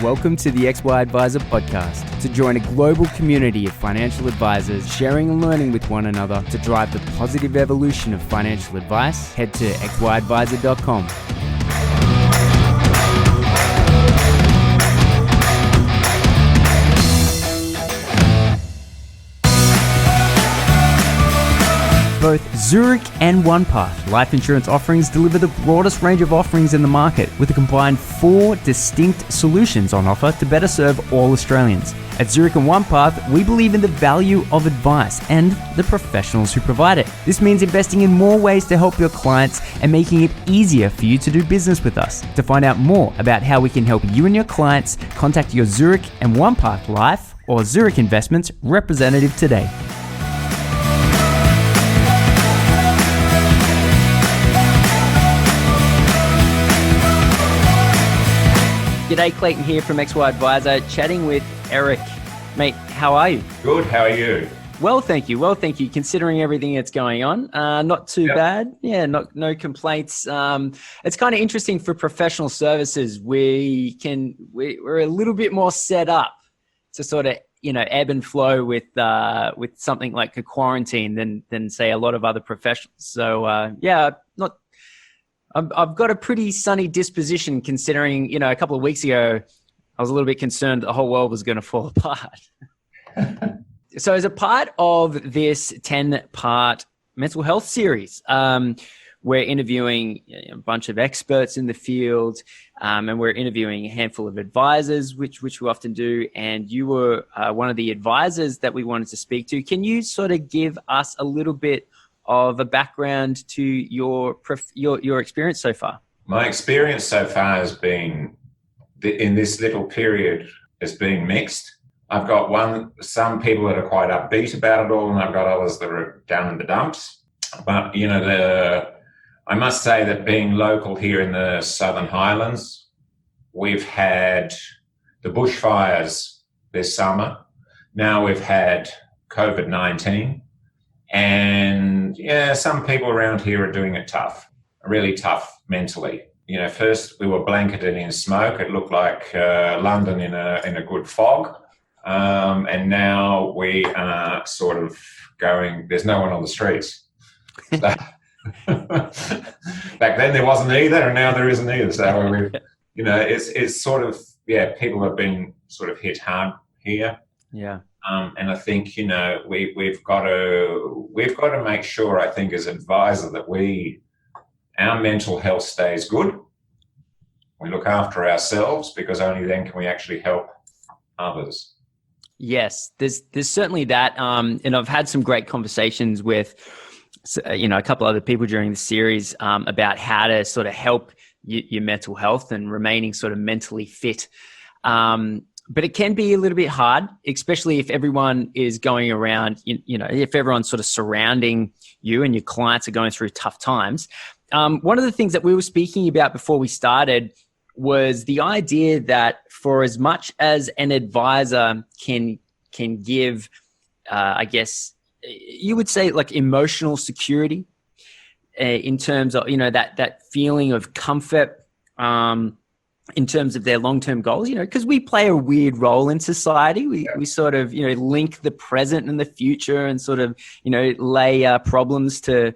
Welcome to the XY Advisor podcast. To join a global community of financial advisors sharing and learning with one another to drive the positive evolution of financial advice, head to xyadvisor.com. Both Zurich and Onepath life insurance offerings deliver the broadest range of offerings in the market with a combined 4 distinct solutions on offer to better serve all Australians. At Zurich and Onepath, we believe in the value of advice and the professionals who provide it. This means investing in more ways to help your clients and making it easier for you to do business with us. To find out more about how we can help you and your clients, contact your Zurich and Onepath Life or Zurich Investments representative today. G'day, Clayton here from XY Advisor, chatting with Eric. Mate, how are you? Good, how are you? Well, thank you. Considering everything that's going on. Not too bad. Yeah, no complaints. It's kind of interesting for professional services. We're a little bit more set up to sort of, ebb and flow with something like a quarantine than say a lot of other professionals. So, I've got a pretty sunny disposition considering, a couple of weeks ago, I was a little bit concerned that the whole world was going to fall apart. So as a part of this 10-part mental health series, we're interviewing a bunch of experts in the field, and we're interviewing a handful of advisors, which we often do. And you were one of the advisors that we wanted to speak to. Can you sort of give us a little bit of a background to your experience so far? My experience so far has been, in this little period, has been mixed. I've got some people that are quite upbeat about it all, and I've got others that are down in the dumps. But, I must say that being local here in the Southern Highlands, we've had the bushfires this summer. Now we've had COVID-19. And some people around here are doing it tough, really tough mentally. First we were blanketed in smoke. It looked like London in a good fog. And now we are sort of going, there's no one on the streets. Back then there wasn't either, and now there isn't either. So, it's sort of, people have been sort of hit hard here. Yeah. And I think, we've got to make sure, I think, as advisor that our mental health stays good. We look after ourselves, because only then can we actually help others. Yes, there's certainly that. And I've had some great conversations with, a couple other people during the series about how to sort of help your mental health and remaining sort of mentally fit. But it can be a little bit hard, especially if everyone is going around, if everyone's sort of surrounding you and your clients are going through tough times. One of the things that we were speaking about before we started was the idea that for as much as an advisor can give, I guess, you would say like emotional security in terms of, that feeling of comfort, in terms of their long-term goals, because we play a weird role in society. We sort of, link the present and the future and sort of, lay problems to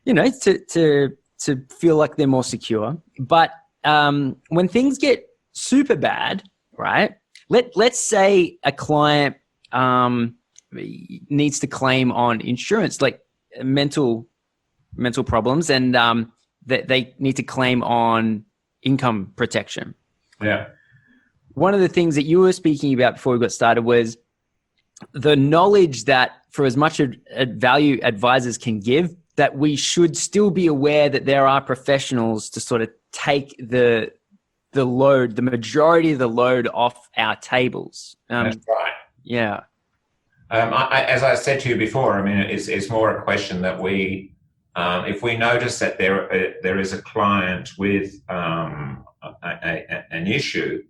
feel like they're more secure. But when things get super bad, right? Let's say a client needs to claim on insurance, like mental problems, and they need to claim on income protection. Yeah. One of the things that you were speaking about before we got started was the knowledge that for as much value advisors can give, that we should still be aware that there are professionals to sort of take the load, the majority of the load off our tables. That's right. Yeah. As I said to you before, it's more a question that if we notice that there is a client with an issue,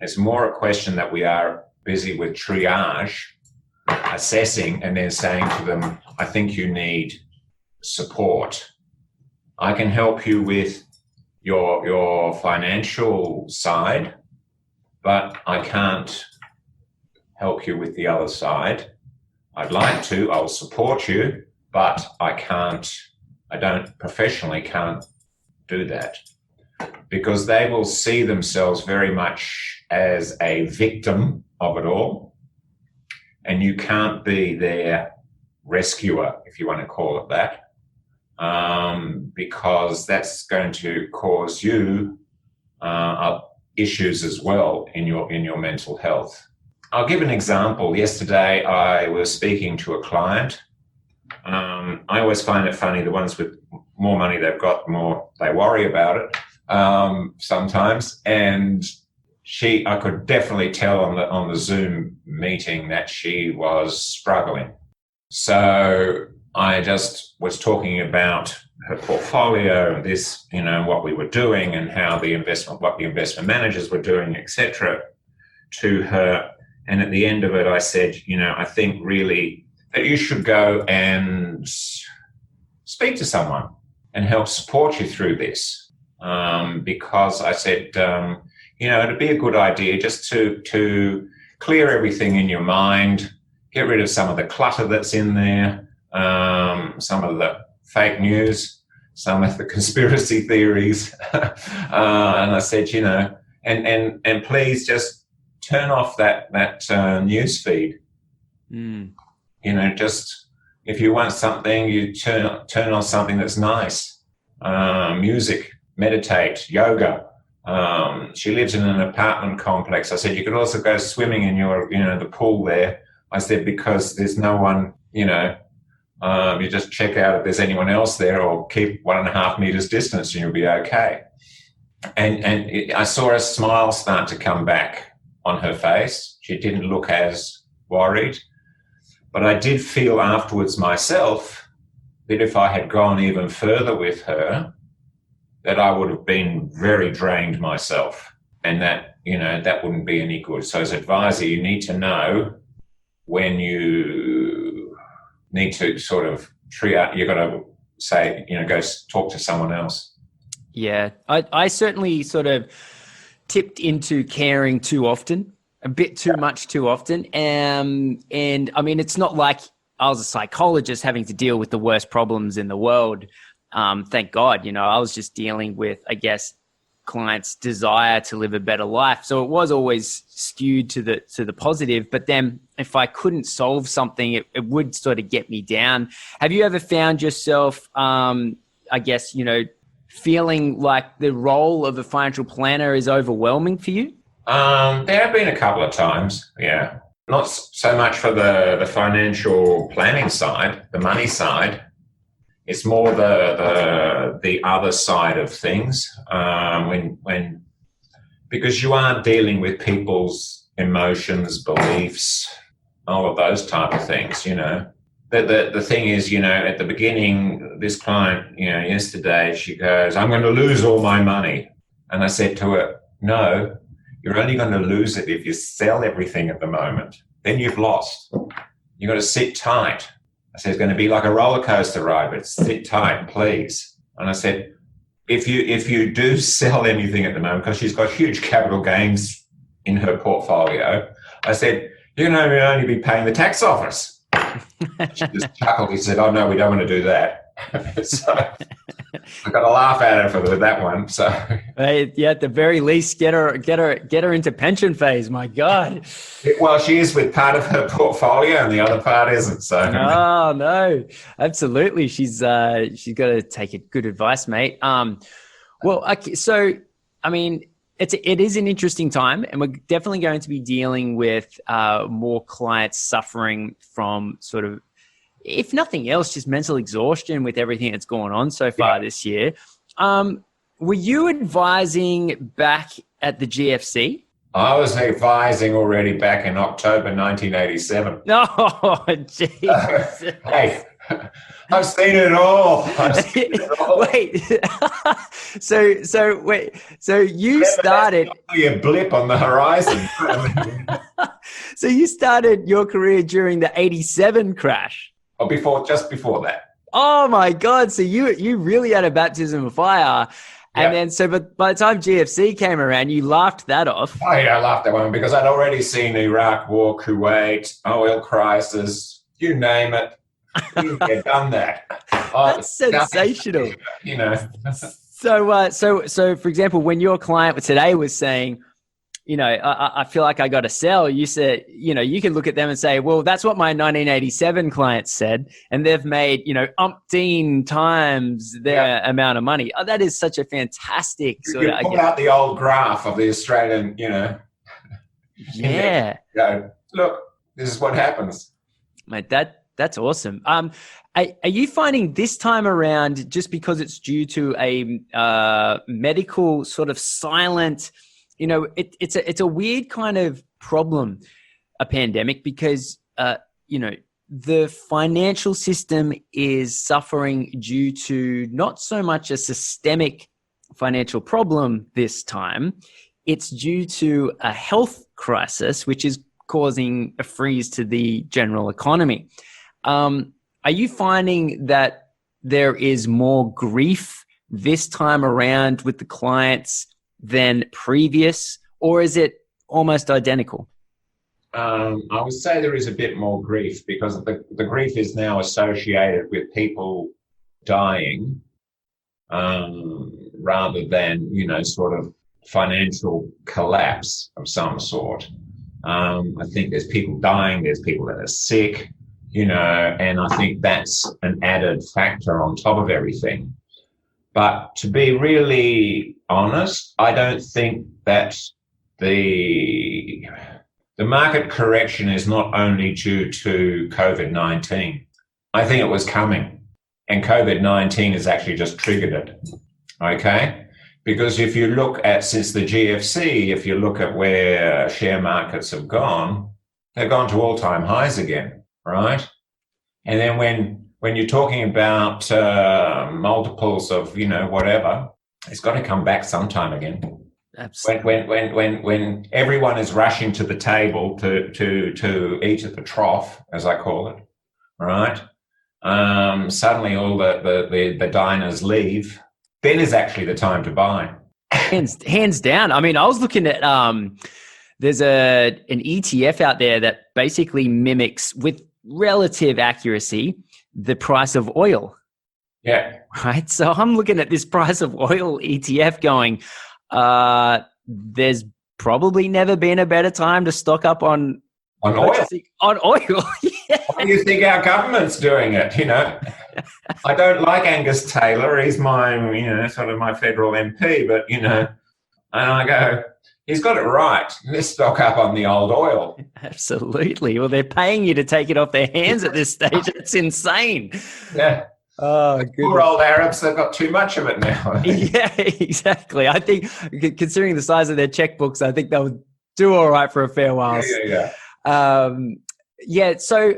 it's more a question that we are busy with triage, assessing, and then saying to them, I think you need support. I can help you with your financial side, but I can't help you with the other side. I'd like to, I'll support you, but I professionally can't do that, because they will see themselves very much as a victim of it all, and you can't be their rescuer, if you want to call it that, because that's going to cause you issues as well in your mental health. I'll give an example. Yesterday, I was speaking to a client. I always find it funny, the ones with more money they've got, the more they worry about it sometimes. And I could definitely tell on the Zoom meeting that she was struggling. So I just was talking about her portfolio, this, what we were doing and what the investment managers were doing, etc., to her. And at the end of it, I said, I think really that you should go and speak to someone and help support you through this. Because I said, it'd be a good idea just to clear everything in your mind, get rid of some of the clutter that's in there, some of the fake news, some of the conspiracy theories. And I said, and please just turn off that news feed. Just if you want something, you turn on something that's nice. Music, meditate, yoga. She lives in an apartment complex. I said, you could also go swimming in the pool there. I said, because there's no one, you just check out if there's anyone else there, or keep 1.5 meters distance and you'll be okay. And I saw a smile start to come back on her face. She didn't look as worried. But I did feel afterwards myself that if I had gone even further with her, that I would have been very drained myself, and that, that wouldn't be any good. So as advisor, you need to know when you need to sort of triage. You've got to say, go talk to someone else. Yeah, I certainly sort of tipped into caring too often, a bit too much too often. And I mean, it's not like I was a psychologist having to deal with the worst problems in the world. Thank God, I was just dealing with, I guess, clients' desire to live a better life. So it was always skewed to the positive. But then if I couldn't solve something, it would sort of get me down. Have you ever found yourself, I guess, feeling like the role of a financial planner is overwhelming for you? There have been a couple of times, yeah. Not so much for the financial planning side, the money side. It's more the other side of things, because you are dealing with people's emotions, beliefs, all of those type of things. The thing is, at the beginning, this client, yesterday, she goes, "I'm going to lose all my money," and I said to her, "No, you're only going to lose it if you sell everything at the moment. Then you've lost. You've got to sit tight." I said, it's going to be like a roller coaster ride, but sit tight, please. And I said, if you do sell anything at the moment, because she's got huge capital gains in her portfolio, I said, you're going to only be paying the tax office. She just chuckled. He said, oh, no, we don't want to do that. So I got to laugh at her with that one. So yeah, at the very least, get her into pension phase. My God. Well, she is with part of her portfolio, and the other part isn't. So no, absolutely. She's got to take it. Good advice, mate. Well, okay, so I mean, it is an interesting time, and we're definitely going to be dealing with more clients suffering from sort of, if nothing else, just mental exhaustion with everything that's going on so far this year. Were you advising back at the GFC? I was advising already back in October 1987. Oh, geez. Hey, I've seen it all. Wait, so you started a blip on the horizon. So you started your career during the 87 crash. Or just before that. Oh my God. So you really had a baptism of fire. And then, but by the time GFC came around, you laughed that off. Oh, yeah, I laughed that one because I'd already seen Iraq War, Kuwait, oil crisis, you name it. You've done that. That's sensational. You know. So for example, when your client today was saying, you know, I feel like I got to sell, you said, you know, you can look at them and say, well, that's what my 1987 clients said, and they've made, you know, umpteen times their amount of money. Oh, that is such a fantastic sort of. Pull out the old graph of the Australian, you know. Yeah. Look, this is what happens. Mate, that's awesome. Are you finding this time around, just because it's due to a medical sort of silent, you know, it's a weird kind of problem, a pandemic, because you know, the financial system is suffering due to not so much a systemic financial problem this time. It's due to a health crisis, which is causing a freeze to the general economy. Are you finding that there is more grief this time around with the clients than previous, or is it almost identical? I would say there is a bit more grief because the grief is now associated with people dying rather than, you know, sort of financial collapse of some sort. I think there's people dying, there's people that are sick, you know, and I think that's an added factor on top of everything. But to be really honest, I don't think that the market correction is not only due to COVID-19. I think it was coming, and COVID-19 has actually just triggered it, okay? Because if you look at, since the GFC, if you look at where share markets have gone, they've gone to all-time highs again, right? And then when you're talking about multiples of, you know, whatever, it's got to come back sometime again. Absolutely. When everyone is rushing to the table to eat at the trough, as I call it, right? Suddenly all the diners leave. Then is actually the time to buy. Hands down. I mean, I was looking at there's an ETF out there that basically mimics with relative accuracy the price of oil. Yeah. Right. So I'm looking at this price of oil ETF going, there's probably never been a better time to stock up on oil. On oil. Yeah. Why do you think our government's doing it? You know, I don't like Angus Taylor. He's my, you know, sort of my federal MP, but, you know, and I go, he's got it right. Let's stock up on the old oil. Absolutely. Well, they're paying you to take it off their hands at this stage. It's insane. Yeah. Oh, good. Poor old Arabs, they've got too much of it now. Yeah, exactly. I think, considering the size of their checkbooks, I think they'll do all right for a fair while. Yeah. So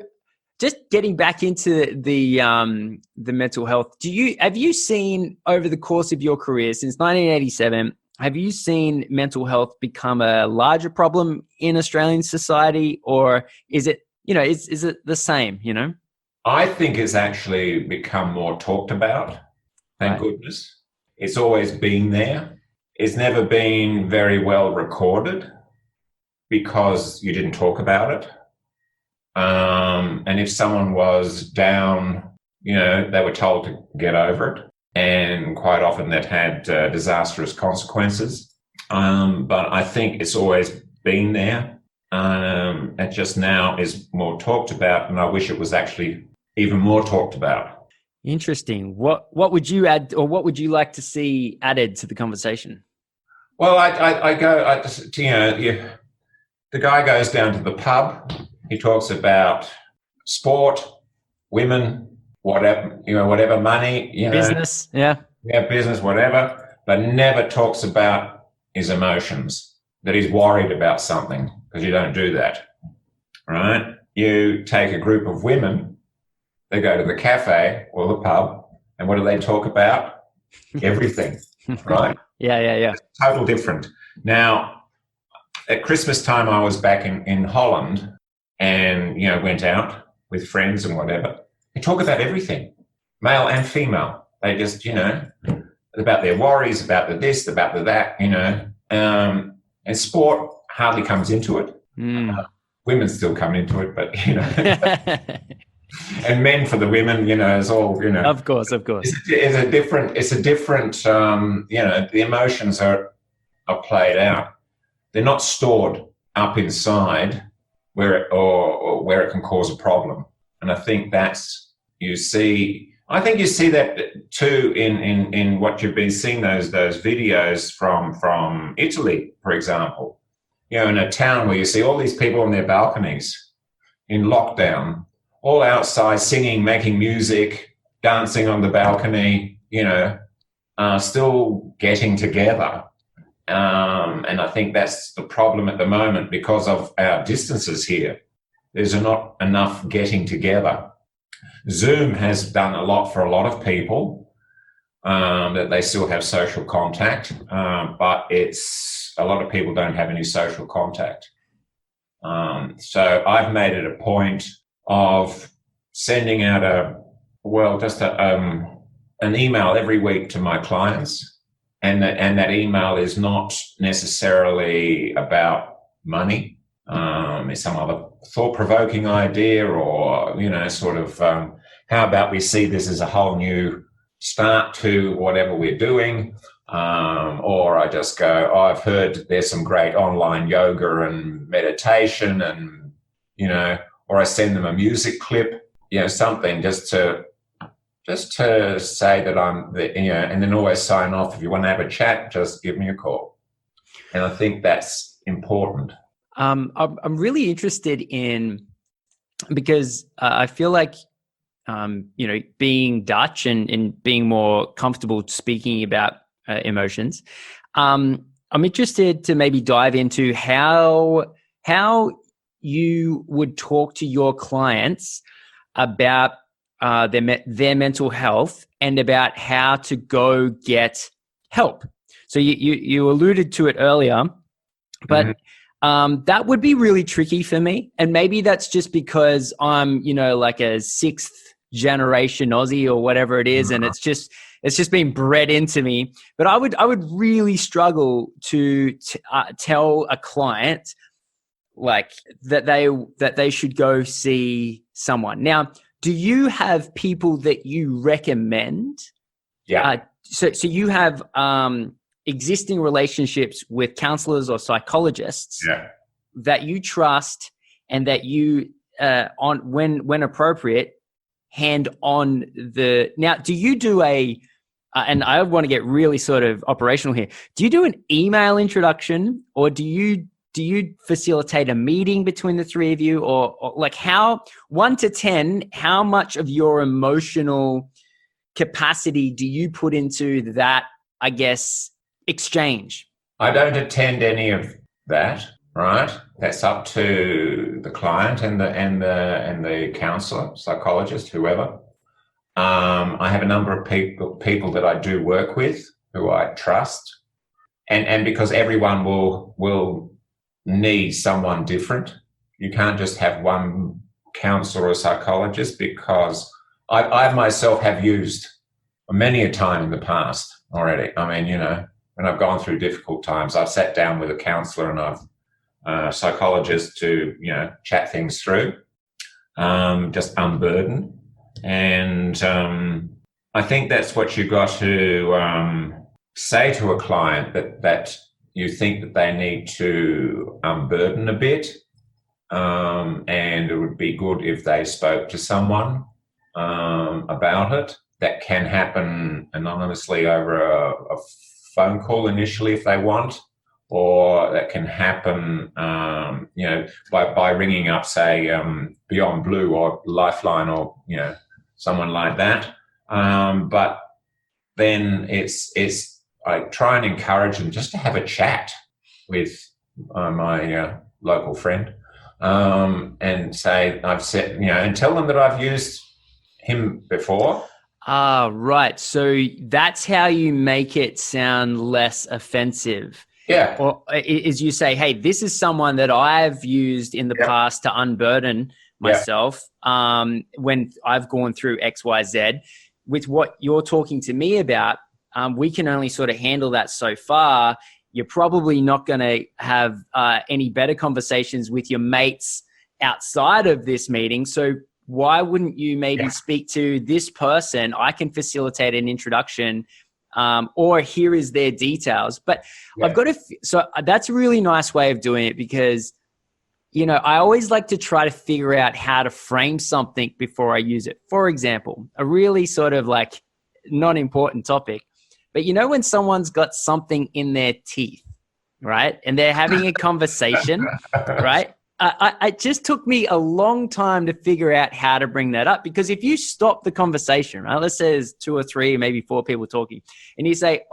just getting back into the mental health, have you seen over the course of your career since 1987, have you seen mental health become a larger problem in Australian society, or is it, you know, is it the same, you know? I think it's actually become more talked about. Thank goodness. It's always been there. It's never been very well recorded because you didn't talk about it. And if someone was down, you know, they were told to get over it. And quite often that had disastrous consequences. But I think it's always been there. It just now is more talked about, and I wish it was actually even more talked about. Interesting. What would you add, or what would you like to see added to the conversation? Well, the guy goes down to the pub. He talks about sport, women, whatever money, business, business, whatever, but never talks about his emotions, that he's worried about something, because you don't do that, right? You take a group of women, they go to the cafe or the pub, and what do they talk about? Everything, right? Yeah. It's total different. Now, at Christmas time, I was back in Holland and, you know, went out with friends and whatever. They talk about everything, male and female. They just, you know, about their worries, about the this, about the that, and sport hardly comes into it. Women still come into it, but, and men for the women, is all, Of course. It's a different, the emotions are played out. They're not stored up inside where it can cause a problem. And I think you see that too in what you've been seeing, those videos from Italy, for example. In a town where you see all these people on their balconies in lockdown, all outside singing, making music, dancing on the balcony, still getting together. And I think that's the problem at the moment because of our distances here. There's not enough getting together. Zoom has done a lot for a lot of people, that they still have social contact, but a lot of people don't have any social contact. So I've made it a point of sending out an email every week to my clients, and that email is not necessarily about money. It's some other thought-provoking idea, or how about we see this as a whole new start to whatever we're doing. Or I just go, I've heard there's some great online yoga and meditation, and, or I send them a music clip, something just to say that and then always sign off. If you want to have a chat, just give me a call. And I think that's important. I'm really interested in, because I feel like, being Dutch and being more comfortable speaking about emotions, I'm interested to maybe dive into how you would talk to your clients about their mental health and about how to go get help. So you alluded to it earlier, but that would be really tricky for me. And maybe that's just because I'm, like a sixth generation Aussie or whatever it is. And it's just been bred into me. But I would really struggle to tell a client like that they should go see someone. Now, do you have people that you recommend? Yeah. So you have existing relationships with counselors or psychologists that you trust, and that you when appropriate, hand on the. Now, do you do and I want to get really sort of operational here. Do you do an email introduction, or do you facilitate a meeting between the three of you, or like how 1 to 10, how much of your emotional capacity do you put into that, I guess, exchange? I don't attend any of that, right? That's up to the client and the counselor, psychologist, whoever. I have a number of people that I do work with who I trust, and because everyone will need someone different. You can't just have one counselor or psychologist, because I myself have used many a time in the past already. I mean, when I've gone through difficult times, I've sat down with a counselor and a psychologist to, chat things through, just unburden. And I think that's what you got to say to a client, that you think that they need to unburden a bit, and it would be good if they spoke to someone about it. That can happen anonymously over a phone call initially if they want, or that can happen, by ringing up, say, Beyond Blue or Lifeline, or someone like that. But then I try and encourage them just to have a chat with my local friend, and say I've said, and tell them that I've used him before. Right. So that's how you make it sound less offensive. Yeah. Or is you say, hey, this is someone that I've used in the past to unburden myself when I've gone through X, Y, Z. With what you're talking to me about, we can only sort of handle that so far. You're probably not going to have any better conversations with your mates outside of this meeting. So why wouldn't you maybe speak to this person? I can facilitate an introduction, or here is their details. But I've got so that's a really nice way of doing it, because, you know, I always like to try to figure out how to frame something before I use it. For example, a really sort of like non-important topic, but you know, when someone's got something in their teeth, right? And they're having a conversation, right? It just took me a long time to figure out how to bring that up, because if you stop the conversation, right? Let's say there's 2 or 3, maybe 4 people talking, and you say,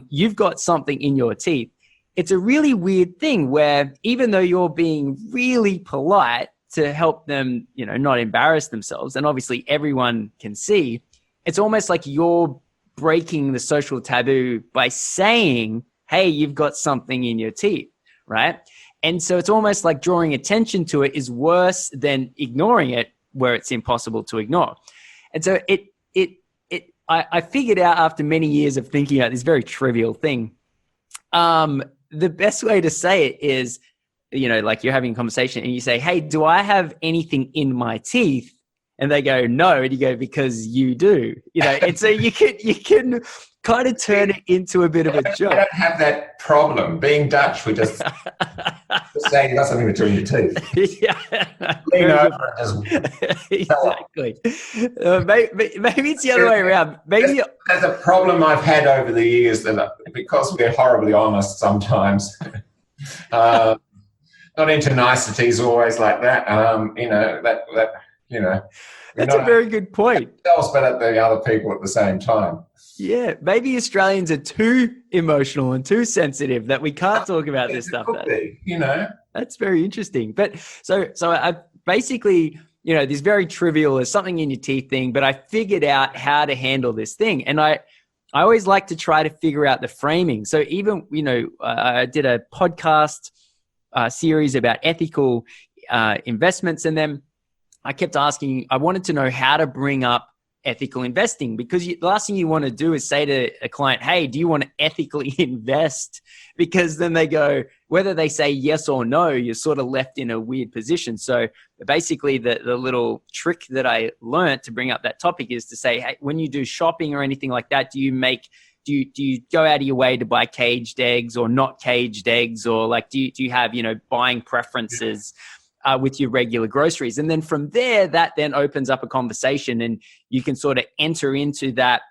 you've got something in your teeth. It's a really weird thing where, even though you're being really polite to help them, you know, not embarrass themselves, and obviously everyone can see, it's almost like you're breaking the social taboo by saying, hey, you've got something in your teeth, right? And so it's almost like drawing attention to it is worse than ignoring it, where it's impossible to ignore. And so I figured out, after many years of thinking about this very trivial thing, the best way to say it is, you know, like you're having a conversation and you say, hey, do I have anything in my teeth? And they go, no. And you go, because you do, you know. And so you can kind of turn it into a bit of a joke. I don't have that problem. Being Dutch, we just say you got something between your teeth. Yeah. Lean over and just exactly. Maybe it's the other way around. Maybe there's a problem I've had over the years, that because we're horribly honest sometimes, not into niceties always like that. You know, that you know. That's a very good point. Ourselves, but at the other people at the same time. Yeah, maybe Australians are too emotional and too sensitive that we can't talk about this stuff. You know, that's very interesting. But so I basically, you know, this very trivial, there's something in your teeth thing, but I figured out how to handle this thing, and I always like to try to figure out the framing. So even, you know, I did a podcast series about ethical investments, and then I kept asking, I wanted to know how to bring up ethical investing, because the last thing you want to do is say to a client, hey, do you want to ethically invest? Because then they go, whether they say yes or no, you're sort of left in a weird position. So basically the little trick that I learned to bring up that topic is to say, hey, when you do shopping or anything like that, do you go out of your way to buy caged eggs or not caged eggs? Or like, do you have, you know, buying preferences with your regular groceries? And then from there, that then opens up a conversation, and you can sort of enter into that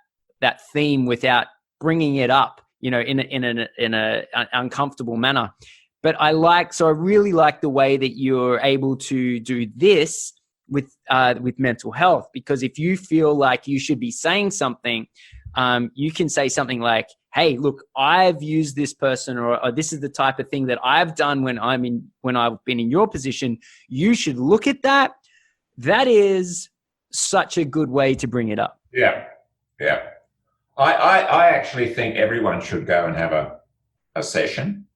theme without bringing it up, you know, in an uncomfortable manner. But I really like the way that you're able to do this with mental health, because if you feel like you should be saying something, you can say something like, hey, look, I've used this person, or this is the type of thing that I've done when I've been in your position. You should look at that. That is such a good way to bring it up. Yeah. I actually think everyone should go and have a session,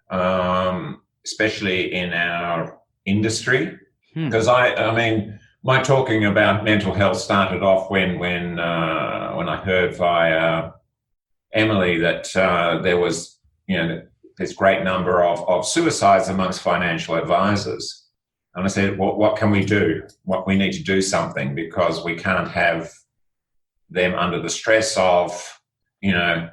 especially in our industry, because I mean, my talking about mental health started off when I heard via Emily that there was, you know, this great number of suicides amongst financial advisors. And I said, well, what can we do? We need to do something, because we can't have them under the stress of, you know,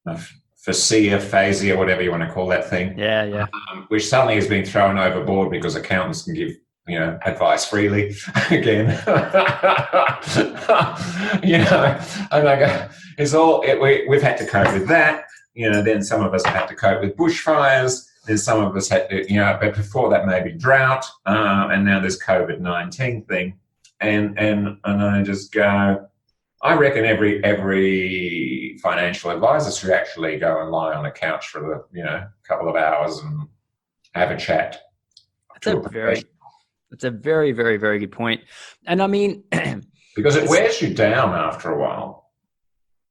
aphasia, whatever you want to call that thing. Yeah. Which suddenly has been thrown overboard because accountants can give, you know, advice freely again. You know, and I go, we've had to cope with that. You know, then some of us had to cope with bushfires. Then some of us had to, you know, but before that maybe drought, and now there's COVID-19 thing, and I just go, I reckon every financial advisor should actually go and lie on a couch for a couple of hours and have a chat. That's a very, very, very good point. And I mean, because it wears you down after a while.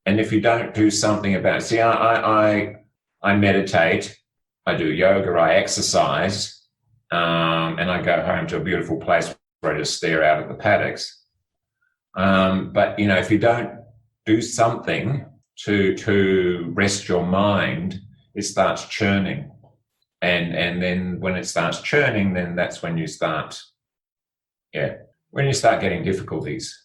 And if you don't do something about it, see, I meditate, I do yoga, I exercise, and I go home to a beautiful place where I just stare out at the paddocks. But, you know, if you don't do something, to rest your mind, it starts churning. And then when it starts churning, then that's when you start getting difficulties.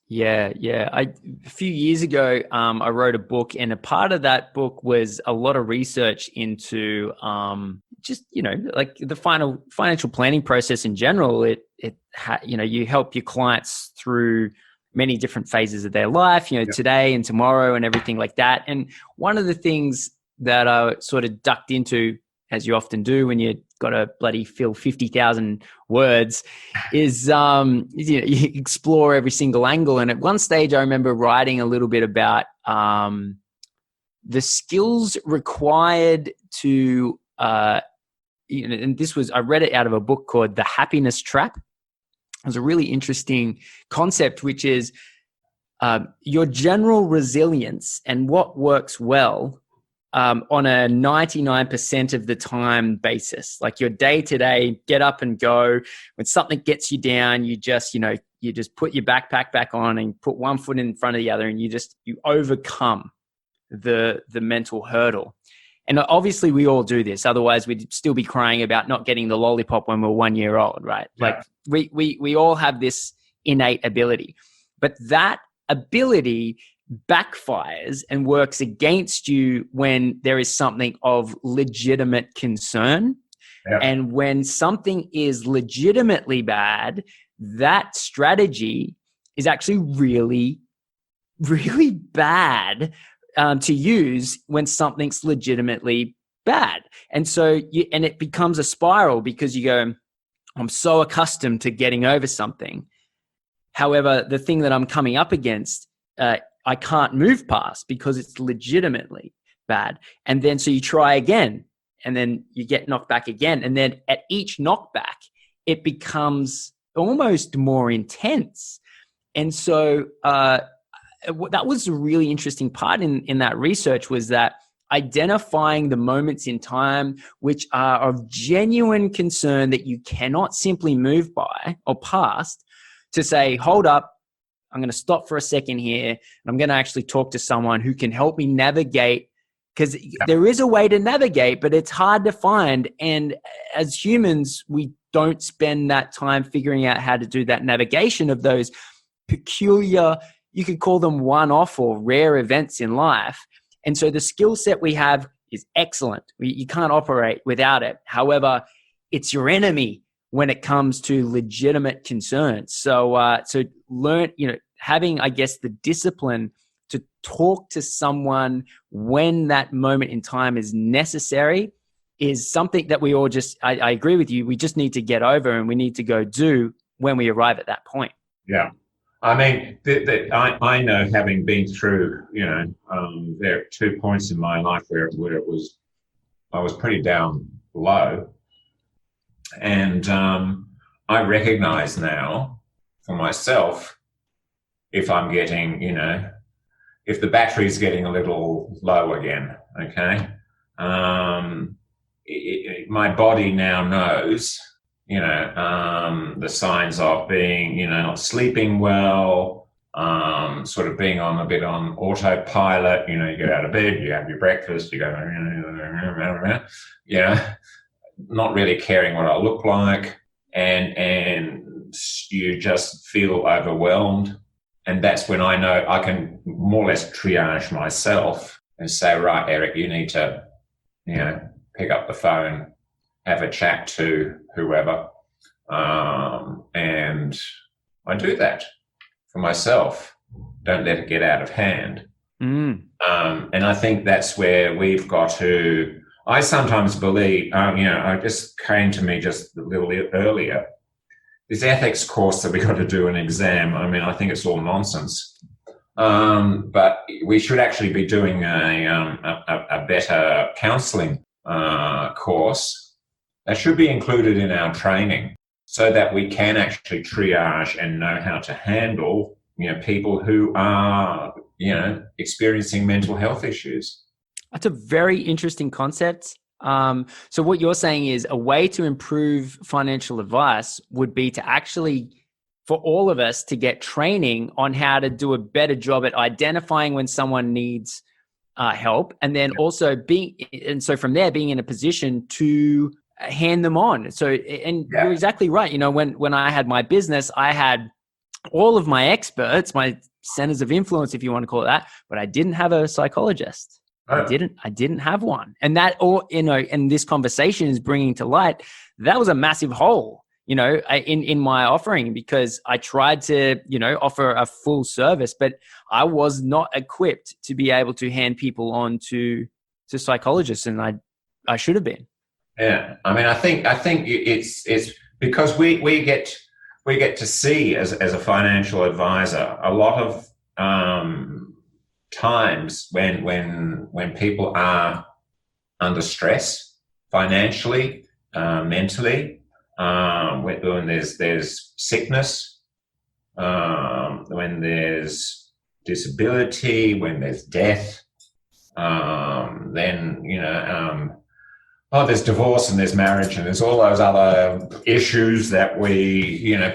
Yeah. A few years ago, I wrote a book, and a part of that book was a lot of research into just, like the financial planning process in general. You help your clients through many different phases of their life, today and tomorrow and everything like that. And one of the things that I sort of ducked into, as you often do when you got to bloody fill 50,000 words, is you explore every single angle. And at one stage, I remember writing a little bit about the skills required to, and this was, I read it out of a book called The Happiness Trap. It was a really interesting concept, which is your general resilience and what works well on a 99% of the time basis. Like your day-to-day, get up and go. When something gets you down, you just put your backpack back on and put one foot in front of the other, and you overcome the mental hurdle. And obviously we all do this. Otherwise we'd still be crying about not getting the lollipop when we're 1 year old, right? Yeah. Like we all have this innate ability, but that ability backfires and works against you when there is something of legitimate concern. Yeah. And when something is legitimately bad, that strategy is actually really, really bad to use when something's legitimately bad. And so it becomes a spiral, because you go, I'm so accustomed to getting over something. However, the thing that I'm coming up against, I can't move past because it's legitimately bad. And then so you try again, and then you get knocked back again. And then at each knockback, it becomes almost more intense. And so that was a really interesting part in that research, was that identifying the moments in time which are of genuine concern that you cannot simply move by or past, to say, hold up, I'm going to stop for a second here, and I'm going to actually talk to someone who can help me navigate, because there is a way to navigate, but it's hard to find. And as humans, we don't spend that time figuring out how to do that navigation of those peculiar, you could call them one-off or rare events in life. And so the skill set we have is excellent. You can't operate without it. However, it's your enemy when it comes to legitimate concerns. So learn, having, I guess, the discipline to talk to someone when that moment in time is necessary is something that we all I agree with you, we just need to get over, and we need to go do when we arrive at that point. Yeah. I mean, I know, having been through, there are 2 points in my life where I was pretty down low. And I recognize now for myself, if I'm getting, if the battery's getting a little low again, okay, my body now knows, the signs of being, not sleeping well, sort of being on a bit on autopilot. You get out of bed, you have your breakfast, you go, not really caring what I look like, and you just feel overwhelmed. And that's when I know I can more or less triage myself and say, right, Eric, you need to, pick up the phone, have a chat to whoever. And I do that for myself. Don't let it get out of hand. And I think that's where we've got to, I sometimes believe, it just came to me just a little bit earlier, this ethics course that we got to do an exam. I mean, I think it's all nonsense. But we should actually be doing a better counselling course that should be included in our training, so that we can actually triage and know how to handle, people who are, experiencing mental health issues. That's a very interesting concept. So what you're saying is a way to improve financial advice would be to actually, for all of us, to get training on how to do a better job at identifying when someone needs help, and then also so from there being in a position to hand them on. So, and you're exactly right. You know, when I had my business, I had all of my experts, my centers of influence, if you want to call it that, but I didn't have a psychologist. I didn't have one. And that, or, you know, and this conversation is bringing to light, that was a massive hole, you know, in my offering, because I tried to, you know, offer a full service, but I was not equipped to be able to hand people on to psychologists. And I should have been. Yeah. I mean, I think it's because we get to see as a financial advisor a lot of times when people are under stress financially, mentally, when there's sickness, when there's disability, when there's death, then, you know, there's divorce and there's marriage and there's all those other issues that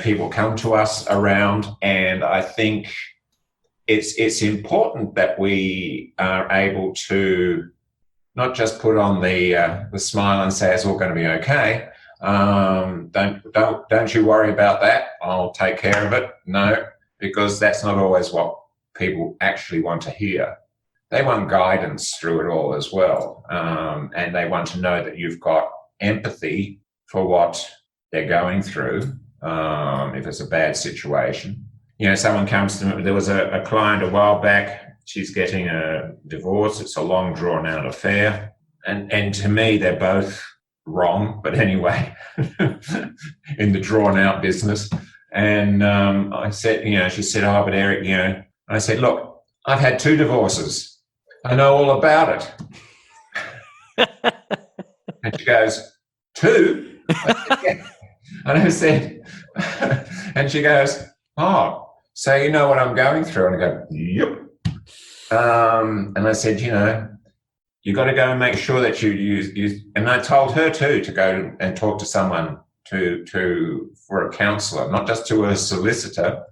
people come to us around. And I think it's important that we are able to not just put on the smile and say it's all going to be okay. Don't you worry about that. I'll take care of it. No, because that's not always what people actually want to hear. They want guidance through it all as well. And they want to know that you've got empathy for what they're going through, if it's a bad situation. You know, someone comes to me, there was a client a while back, she's getting a divorce. It's a long drawn out affair. And to me, they're both wrong, but anyway, in the drawn out business. And I said, you know, she said, oh, but Eric, you know, I said, look, I've had 2 divorces. I know all about it. And she goes, 2? I said, yeah. And I said, and she goes, oh, so you know what I'm going through? And I go, yep. And I said, you know, you got to go and make sure that you use, and I told her too to go and talk to someone for a counsellor, not just to a solicitor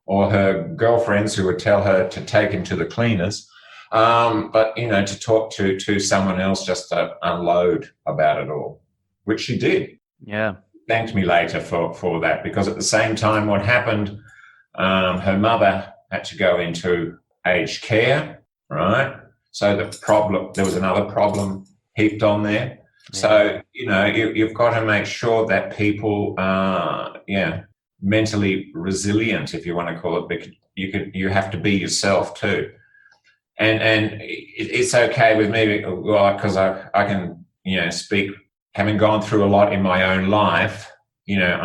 or her girlfriends who would tell her to take him to the cleaners. But, you know, to talk to someone else just to unload about it all, which she did. Yeah. Thanked me later for that, because at the same time what happened, her mother had to go into aged care, right? So there was another problem heaped on there. Yeah. So, you know, you've got to make sure that people are, mentally resilient, if you want to call it, because you have to be yourself too. And it's okay with me because I can, you know, speak, having gone through a lot in my own life. You know,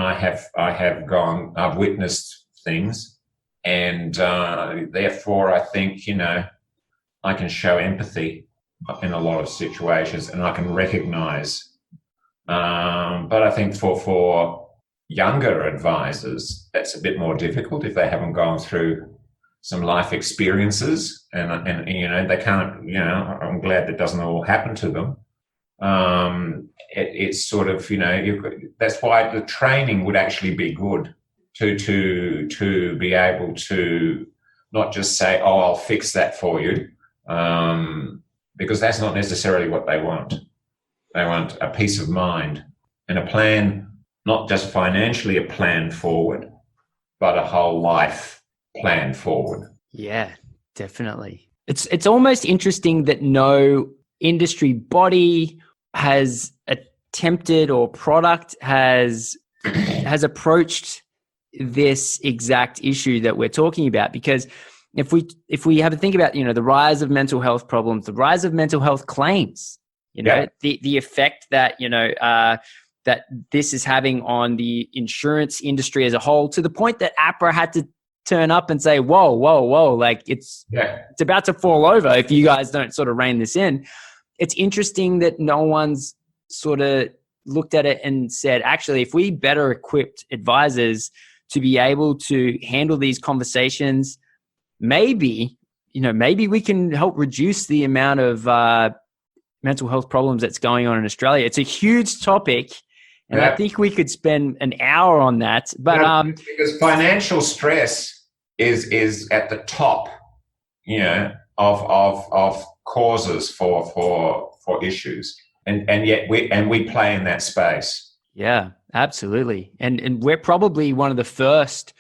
I've witnessed things, and therefore I think, you know, I can show empathy in a lot of situations, and I can recognize. But I think for younger advisors, that's a bit more difficult if they haven't gone through some life experiences, and you know, they can't, you know, I'm glad that doesn't all happen to them. It's sort of, you know, that's why the training would actually be good to be able to not just say, oh, I'll fix that for you, because that's not necessarily what they want. They want a peace of mind and a plan, not just financially a plan forward, but a whole life plan forward. Yeah, definitely. It's almost interesting that no industry body has attempted or product has approached this exact issue that we're talking about. Because if we have a think about, you know, the rise of mental health problems, the rise of mental health claims, you know, the effect that, you know, that this is having on the insurance industry as a whole, to the point that APRA had to turn up and say, whoa, like it's about to fall over if you guys don't sort of rein this in. It's interesting that no one's sort of looked at it and said, actually, if we better equipped advisors to be able to handle these conversations, maybe we can help reduce the amount of mental health problems that's going on in Australia. It's a huge topic, and I think we could spend an hour on that. But because financial stress is at the top, you know, of causes for issues, and yet we play in that space. Yeah, absolutely. And we're probably one of the first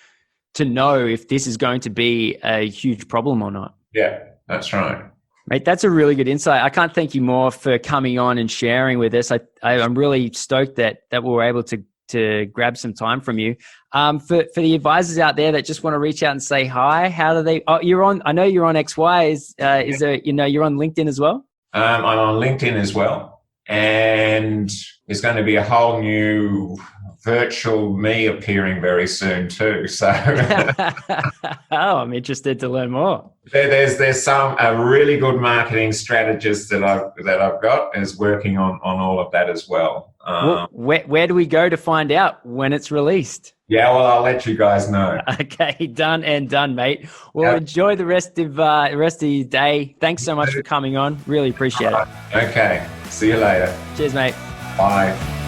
to know if this is going to be a huge problem or not. Yeah, that's right. Mate, that's a really good insight. I can't thank you more for coming on and sharing with us. I'm really stoked that we were able to grab some time from you. For the advisors out there that just want to reach out and say hi, how do they? Oh, I know you're on XY. Is there? You're on LinkedIn as well. I'm on LinkedIn as well, and there's going to be a whole new virtual me appearing very soon too. So, I'm interested to learn more. There's a really good marketing strategist that I've got is working on all of that as well. Where do we go to find out when it's released? Yeah, well, I'll let you guys know. Okay, done, mate. Well, enjoy the rest of your day. Thanks so much for coming on. Really appreciate it. Okay, see you later. Cheers, mate. Bye.